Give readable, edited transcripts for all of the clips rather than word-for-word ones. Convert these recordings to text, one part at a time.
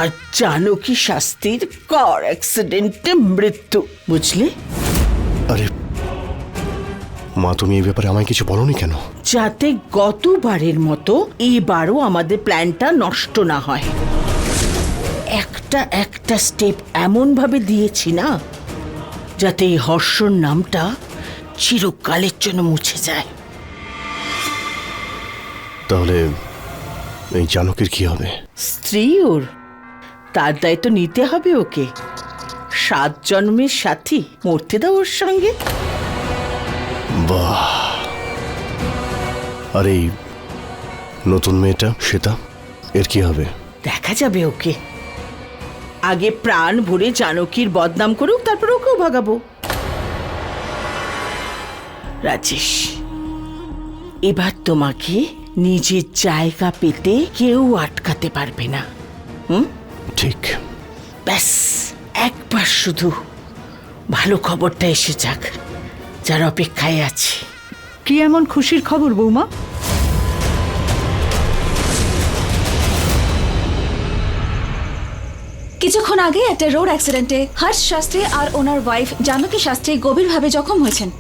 আর জানকী শাস্ত্রীর কার অ্যাক্সিডেন্টে মৃত্যু, বুঝলে? আরে মা, তুমি এই ব্যাপারে আমায় কিছু বলনি কেন? যাতে গতবারের মতো এবারও আমাদের প্ল্যানটা নষ্ট না হয়। একটা একটা স্টেপ এমন ভাবে দিয়েছি না যাতে এই হর্ষর নামটা চিরকালের জন্য মুছে যায়। তাহলে এই জানকীর কি হবে? স্ত্রী ওর, তার দায়িত্ব নিতে হবে ওকে। 7 জন্মের সাথী, মরতে দাও ওর সঙ্গে। বাহ! আর এই নতুন মেয়েটা শ্বেতা, এর কি হবে? দেখা যাবে ওকে। আগে প্রাণ ভরে জানকীর বদনাম করুক, তারপর ওকেও ভাগাবো। রাজেশ, এবার তোমাকে নিজের জায়গা পেতে কেউ আটকাতে পারবে না। ঠিক। ব্যাস একবার শুধু ভালো খবরটা এসে যাক, যার অপেক্ষায় আছে। কি এমন খুশির খবর বৌমা? কিছুক্ষণ আগে একটা রোড অ্যাক্সিডেন্টে হর্ষ শাস্ত্রী আর ওনার ওয়াইফ জানকী শাস্ত্রী গভীরভাবে জখম হয়েছেন।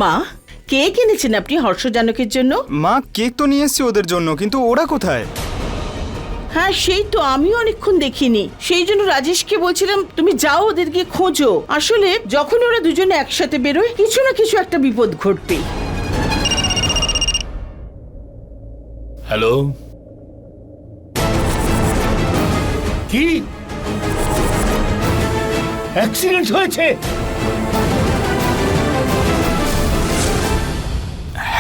মা, কেক এনেছেন আপনি হর্ষ জানকীর জন্য? মা, কেক তো নিয়ে এসেছি ওদের জন্য, কিন্তু ওরা কোথায়? হ্যাঁ, সেই তো আমিও অনেকক্ষণ দেখিনি। সেই জন্য রাজেশকে বলছিলাম তুমি যাও ওদেরকে খোঁজো। আসলে যখন ওরা দুজনে একসাথে বেরোয় কিছু না কিছু একটা বিপদ ঘটবেই। হ্যালো, কি অ্যাক্সিডেন্ট হয়েছে?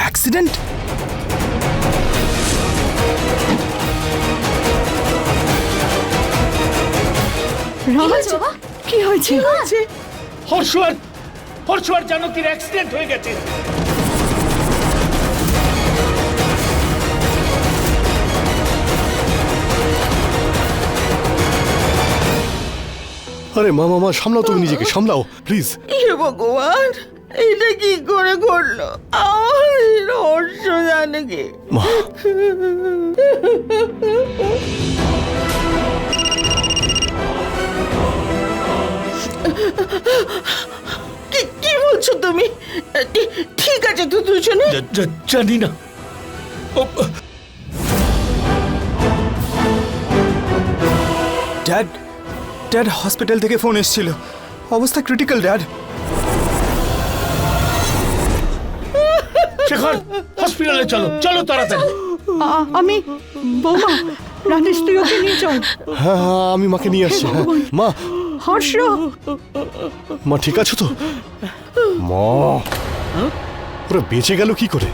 অ্যাক্সিডেন্ট? রাজ, কি হয়েছে? হর্ষ আর জানকীর অ্যাক্সিডেন্ট হয়ে গেছে। আরে মা, মা, সামলাও, তুমি নিজেকে সামলাও প্লিজ। হে ভগবান, এটা কি করে ঘটলো? আমার হর্ষ জানকী। মা, কি বলছো তুমি? ঠিক আছে তো দুজনে? জানি না। ড্যাড, ড্যাড হসপিটাল থেকে ফোন এসেছিল, অবস্থা ক্রিটিক্যাল ড্যাড। শেখর, হসপিটালে চলো, চলো তাড়াতাড়ি। আমি বৌমা, রাজেশ তুই ওকে নিয়ে চল। হ্যাঁ হ্যাঁ, আমি মাকে নিয়ে আসছি। হ্যাঁ মা, হর্ষ, মা ঠিক আছো তো? মা, ওরা বেঁচে গেল কি করে?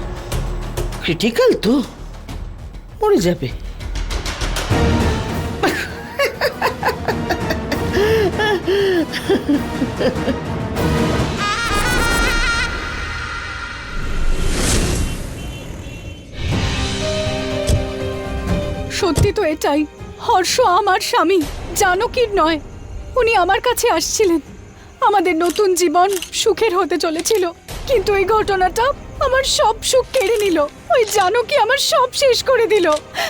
ক্রিটিক্যাল তো, মরে যাবে। সত্যি তো এটাই, হর্ষ আমার স্বামী, জানকীর নয়। উনি আমার কাছে আসছিলেন, আমাদের নতুন জীবন সুখের হতে চলেছিল, কিন্তু এই ঘটনাটা আমার সব সুখ কেড়ে নিল। ওই জানকী আমার সব শেষ করে দিল।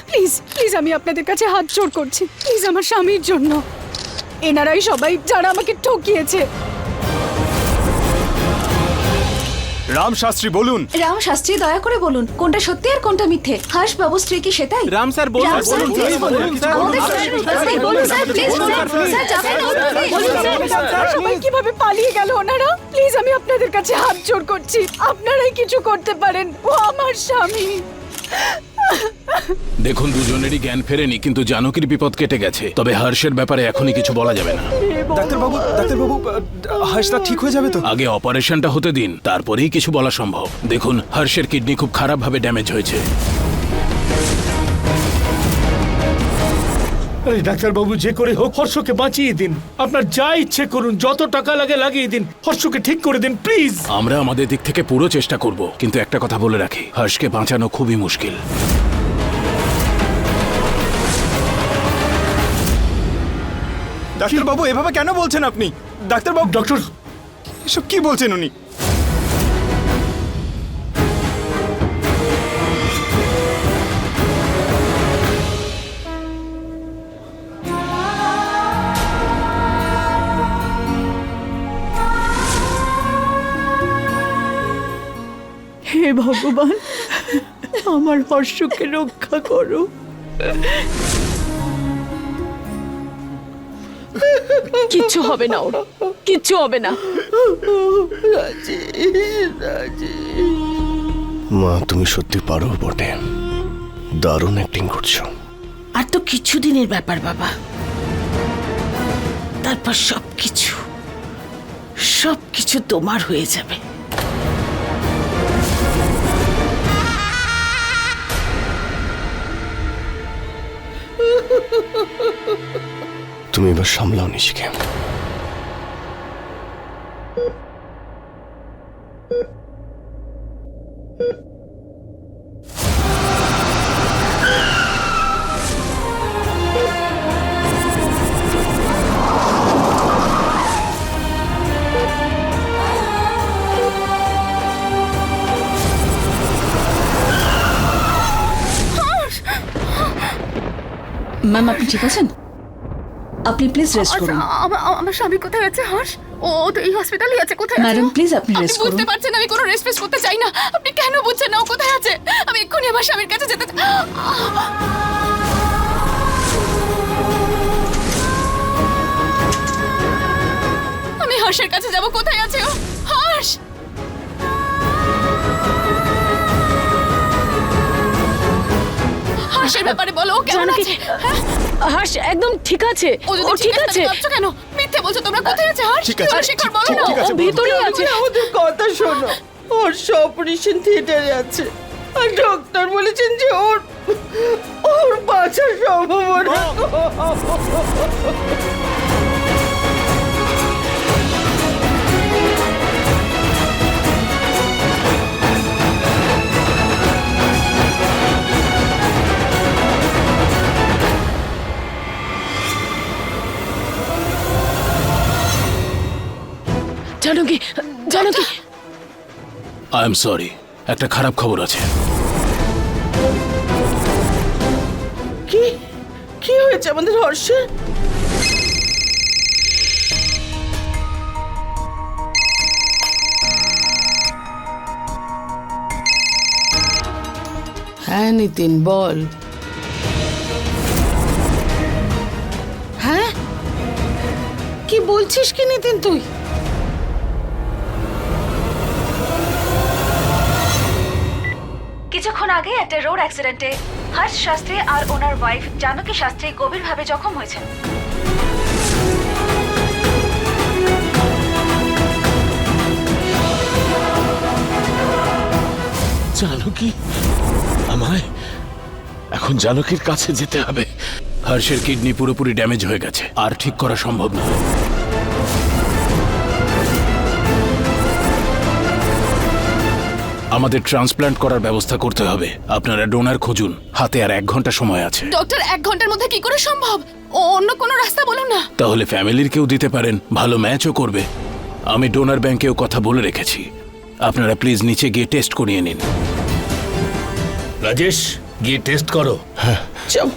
প্লিজ প্লিজ আমি আপনাদের কাছে হাত জোড় করছি, প্লিজ আমার স্বামীর জন্য। এনারাই সবাই যারা আমাকে ঠকিয়েছে। রাম শাস্ত্রী বলুন। রাম শাস্ত্রী দয়া করে বলুন কোনটা সত্যি আর কোনটা মিথ্যে। হর্ষ বাবু স্ত্রী কি সেটাই? রাম স্যার বলুন। রাম স্যার প্লিজ বলুন। বলুন স্যার, প্লিজ বলুন। স্যার যাবেন না, বলুন স্যার। সবাই কিভাবে পালিয়ে গেল ওনারা? প্লিজ আমি আপনাদের কাছে হাত জোড় করছি, আপনারাই কিছু করতে পারেন। ও আমার স্বামী। দেখুন, দুজনেরই জ্ঞান ফেরেনি, কিন্তু জানকীর বিপদ কেটে গেছে। তবে হর্ষের ব্যাপারে এখনই কিছু বলা যাবে না। ডাক্তারবাবু হর্ষদা ঠিক হয়ে যাবে তো? আগে অপারেশনটা হতে দিন, তারপরেই কিছু বলা সম্ভব। দেখুন, হর্ষের কিডনি খুব খারাপভাবে ড্যামেজ হয়েছে। আরে ডাক্তারবাবু, যে করে হোক হর্ষকে বাঁচিয়ে দিন। আপনার যা ইচ্ছে করুন, যত টাকা লাগে লাগিয়ে দিন, হর্ষকে ঠিক করে দিন প্লিজ। আমরা আমাদের দিক থেকে পুরো চেষ্টা করব, কিন্তু একটা কথা বলে রাখি, হর্ষকে বাঁচানো খুবই মুশকিল। ডাক্তারবাবু এভাবে কেন বলছেন আপনি? ডাক্তারবাবু ডক্টর, এসব কি বলছেন উনি? হে ভগবান, আমার হর্ষকে রক্ষা করো। কিচ্ছু হবে না ওর, কিচ্ছু হবে না। মা, তুমি সত্যি পারো বটে, দারুণ অ্যাক্টিং করছো। আর তো কিছুদিনের ব্যাপার বাবা, তারপর সবকিছু সবকিছু তোমার হয়ে যাবে। তুমি এবার সামলাও নিশিকে। ম্যাম আপনি ঠিক আছেন? আপনি প্লিজ রেস্ট করুন। আমার স্বামী কোথায় আছে হর্ষ? ও তো এই হসপিটালই আছে। কোথায় আছে? ম্যাডাম প্লিজ আপনি রেস্ট করুন। বুঝতে পারছেন আমি কোনো রেস্ট ফেস্ট করতে চাই না। আপনি কেন বুঝছেন না ও কোথায় আছে? আমি এক্ষুনি আমার স্বামীর কাছে যেতে আমি হর্ষের কাছে যাব। কোথায় আছে ও? হর্ষ! হর্ষের ব্যাপারে বলো, ও কেমন আছে? হর্ষ একদম ঠিক আছে। ও যদি ঠিক আছে ভাবছো কেন? মিথ্যে বলছো তোমরা। কোথায় আছে হর্ষ? ঠিক আছে, শেখর বলো না। ঠিক আছে, ও ভেতরেই আছে। আমাদের কথা শোনো, হর্ষ অপারেশন থিয়েটারে আছে, আর ডক্টর বলেছেন যে ওর ওর বাঁচার সম্ভাবনা। Janaki, Janaki, I am sorry, একটা খারাপ খবর আছে। কি কি হয়েছে আমাদের হর্ষের? হ্যাঁ নিতিন বল। হ্যাঁ কি বলছিস কি নিতিন তুই? কিছুক্ষণ আগে একটা রোড অ্যাক্সিডেন্টে হর্ষ শাস্ত্রী আর ওনার ওয়াইফ জানকী শাস্ত্রী গভীরভাবে জখম হয়েছেন। জানকী, আমায় এখন জানকীর কাছে যেতে হবে। হর্ষের কিডনি পুরোপুরি ড্যামেজ হয়ে গেছে, আর ঠিক করা সম্ভব নয়। আমাদের ট্রান্সপ্ল্যান্ট করার ব্যবস্থা করতে হবে। আপনারা ডোনার খুঁজুন, হাতে আর 1 ঘন্টা সময় আছে। ডক্টর 1 ঘন্টার মধ্যে কি করে সম্ভব? ও অন্য কোনো রাস্তা বলুন না। তাহলে ফ্যামিলির কেউ দিতে পারেন, ভালো ম্যাচও করবে। আমি ডোনার ব্যাংকেও কথা বলে রেখেছি, আপনারা প্লিজ নিচে গিয়ে টেস্ট করিয়ে নিন। রাজেশ গিয়ে টেস্ট করো। যাও